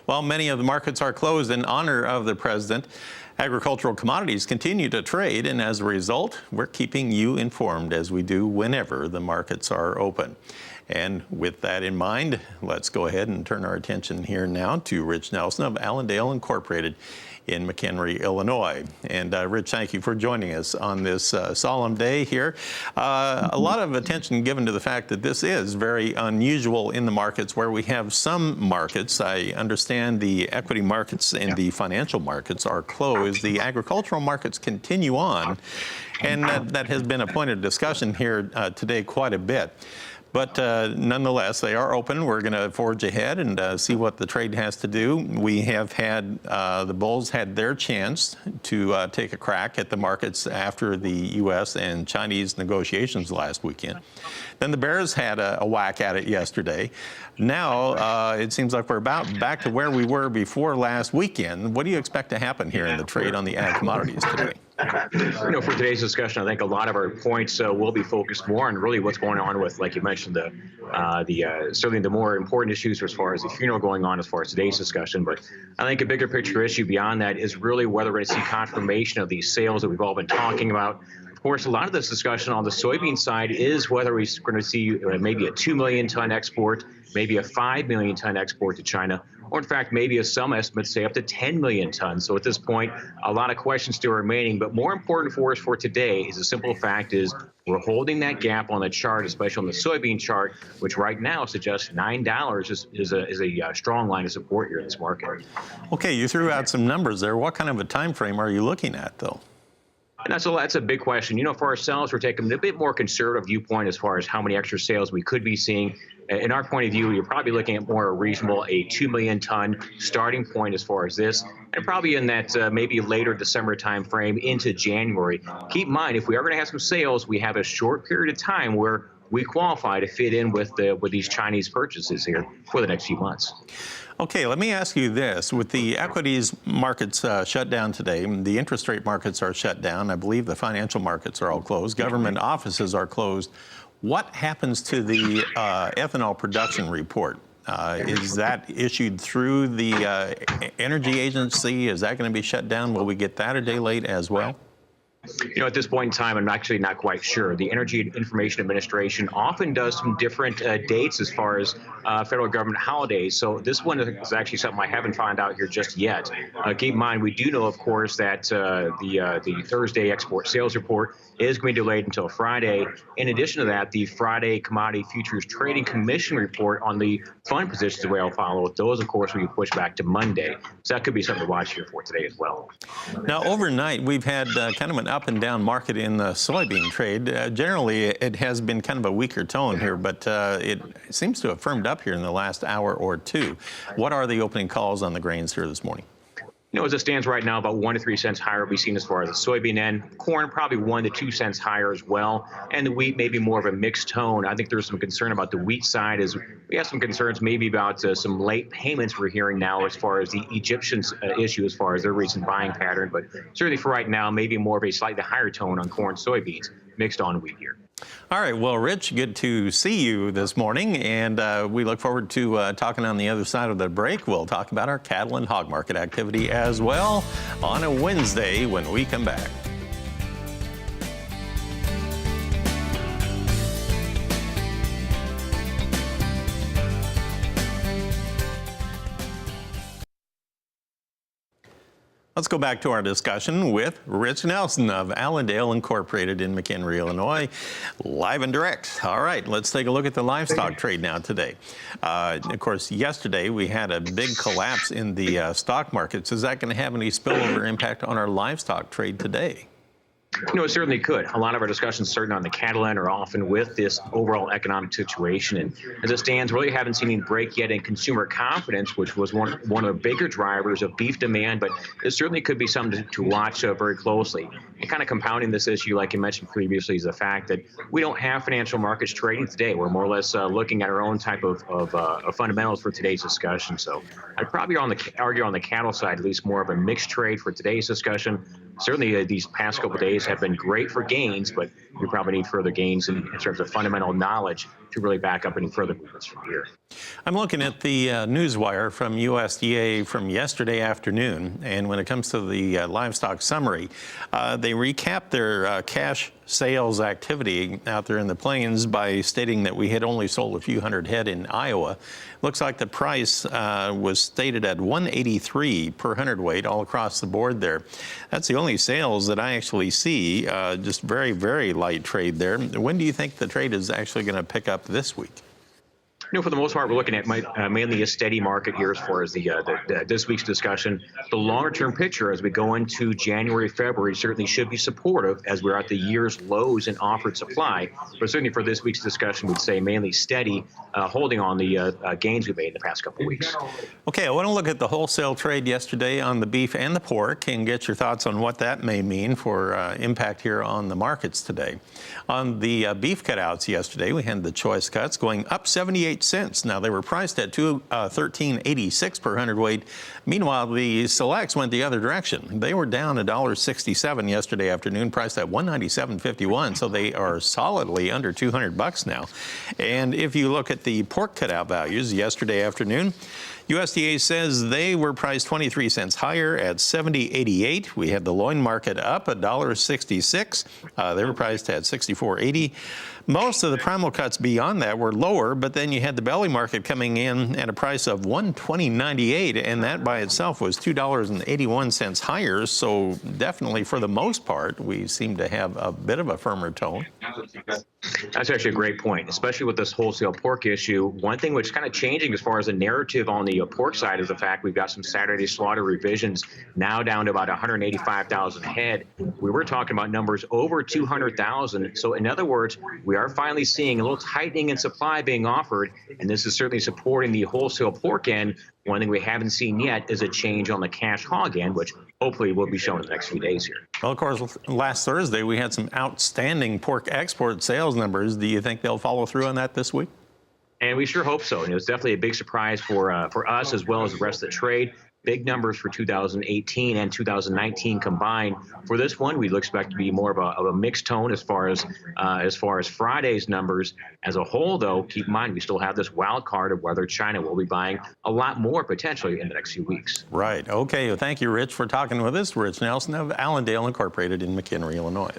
While many of the markets are closed in honor of the president, agricultural commodities continue to trade, and as a result, we're keeping you informed as we do whenever the markets are open. And with that in mind, let's go ahead and turn our attention here now to Rich Nelson of Allendale Incorporated in McHenry, Illinois. And Rich, thank you for joining us on this solemn day here. A lot of attention given to the fact that this is very unusual in the markets where we have some markets. I understand the equity markets and the financial markets are closed. The agricultural markets continue on, and that has been a point of discussion here today quite a bit. But nonetheless, they are open. We're going to forge ahead and see what the trade has to do. We have had, the bulls had their chance to take a crack at the markets after the U.S. and Chinese negotiations last weekend. Then the bears had a whack at it yesterday. Now it seems like we're about back to where we were before last weekend. What do you expect to happen here in the trade on the ag commodities today? For today's discussion, I think a lot of our points will be focused more on really what's going on with, like you mentioned, certainly the more important issues as far as the funeral going on as far as today's discussion. But I think a bigger picture issue beyond that is really whether we're going to see confirmation of these sales that we've all been talking about. Of course, a lot of this discussion on the soybean side is whether we're going to see maybe a 2 million ton export, maybe a 5 million ton export to China, or in fact, maybe as some estimates say up to 10 million tons. So at this point, a lot of questions still remaining. But more important for us for today is the simple fact is we're holding that gap on the chart, especially on the soybean chart, which right now suggests $9 is a strong line of support here in this market. Okay, you threw out some numbers there. What kind of a time frame are you looking at, though? And that's a big question. For ourselves, we're taking a bit more conservative viewpoint as far as how many extra sales we could be seeing. In our point of view, you're probably looking at more reasonable, a 2 million ton starting point as far as this, and probably in that maybe later December time frame into January. Keep in mind, if we are going to have some sales, we have a short period of time where we qualify to fit in with these Chinese purchases here for the next few months. Okay, let me ask you this. With the equities markets shut down today, the interest rate markets are shut down. I believe the financial markets are all closed. Government offices are closed. What happens to the ethanol production report? Is that issued through the energy agency? Is that going to be shut down? Will we get that a day late as well? At this point in time, I'm actually not quite sure. The Energy Information Administration often does some different dates as far as federal government holidays. So this one is actually something I haven't found out here just yet. Keep in mind, we do know, of course, that the Thursday export sales report is going to be delayed until Friday. In addition to that, the Friday Commodity Futures Trading Commission report on the fund positions the way I'll follow, those, of course, will be pushed back to Monday. So that could be something to watch here for today as well. Now, overnight, we've had kind of an up and down market in the soybean trade. Generally, it has been kind of a weaker tone here, but it seems to have firmed up here in the last hour or two. What are the opening calls on the grains here this morning? As it stands right now, about 1 to 3 cents higher we've seen as far as the soybean end. Corn probably 1 to 2 cents higher as well. And the wheat maybe more of a mixed tone. I think there's some concern about the wheat side as we have some concerns maybe about some late payments we're hearing now as far as the Egyptians issue as far as their recent buying pattern. But certainly for right now, maybe more of a slightly higher tone on corn, soybeans, mixed on wheat here. All right. Well, Rich, good to see you this morning, and we look forward to talking on the other side of the break. We'll talk about our cattle and hog market activity as well on a Wednesday when we come back. Let's go back to our discussion with Rich Nelson of Allendale Incorporated in McHenry, Illinois, live and direct. All right, let's take a look at the livestock trade now today. Of course, yesterday we had a big collapse in the stock markets. Is that going to have any spillover impact on our livestock trade today? It certainly could. A lot of our discussions, certainly on the cattle end, are often with this overall economic situation. And as it stands, really haven't seen any break yet in consumer confidence, which was one of the bigger drivers of beef demand. But it certainly could be something to watch very closely. And kind of compounding this issue, like you mentioned previously, is the fact that we don't have financial markets trading today. We're more or less looking at our own type of fundamentals for today's discussion. So I'd probably argue on the cattle side, at least more of a mixed trade for today's discussion. certainly these past couple of days have been great for gains, but we probably need further gains in terms of fundamental knowledge to really back up any further movements from here. I'm looking at the newswire from USDA from yesterday afternoon, and when it comes to the livestock summary, they recap their cash sales activity out there in the plains by stating that we had only sold a few hundred head in Iowa. Looks like the price was stated at $183 per hundredweight all across the board there. That's the only sales that I actually see, just very, very light trade there. When do you think the trade is actually going to pick up this week? For the most part, we're looking at mainly a steady market here as far as this week's discussion. The longer-term picture as we go into January, February certainly should be supportive as we're at the year's lows in offered supply. But certainly for this week's discussion, we'd say mainly steady, holding on the gains we made in the past couple of weeks. Okay, I want to look at the wholesale trade yesterday on the beef and the pork and get your thoughts on what that may mean for impact here on the markets today. On the beef cutouts yesterday, we had the choice cuts going up 78 cents. Now, they were priced at $13.86 per hundredweight. Meanwhile, the selects went the other direction. They were down $1.67 yesterday afternoon, priced at $197.51. So they are solidly under $200 now. And if you look at the pork cutout values yesterday afternoon, USDA says they were priced 23 cents higher at $70.88. We had the loin market up $1.66. They were priced at $64.80. Most of the primal cuts beyond that were lower, but then you had the belly market coming in at a price of $120.98, and that by itself was $2.81 higher. So definitely, for the most part, we seem to have a bit of a firmer tone. That's actually a great point, especially with this wholesale pork issue. One thing which is kind of changing as far as the narrative on the pork side is the fact we've got some Saturday slaughter revisions now down to about 185,000 head. We were talking about numbers over 200,000. So in other words, we are finally seeing a little tightening in supply being offered, and this is certainly supporting the wholesale pork end. One thing we haven't seen yet is a change on the cash hog end, which hopefully will be shown in the next few days here. Well, of course, last Thursday we had some outstanding pork export sales numbers. Do you think they'll follow through on that this week? And we sure hope so. And it was definitely a big surprise for us as well as the rest of the trade. Big numbers for 2018 and 2019 combined. For this one, we'd expect to be more of a mixed tone as far as Friday's numbers. As a whole, though, keep in mind we still have this wild card of whether China will be buying a lot more potentially in the next few weeks. Right. Okay. Well, thank you, Rich, for talking with us. Rich Nelson of Allendale Incorporated in McHenry, Illinois.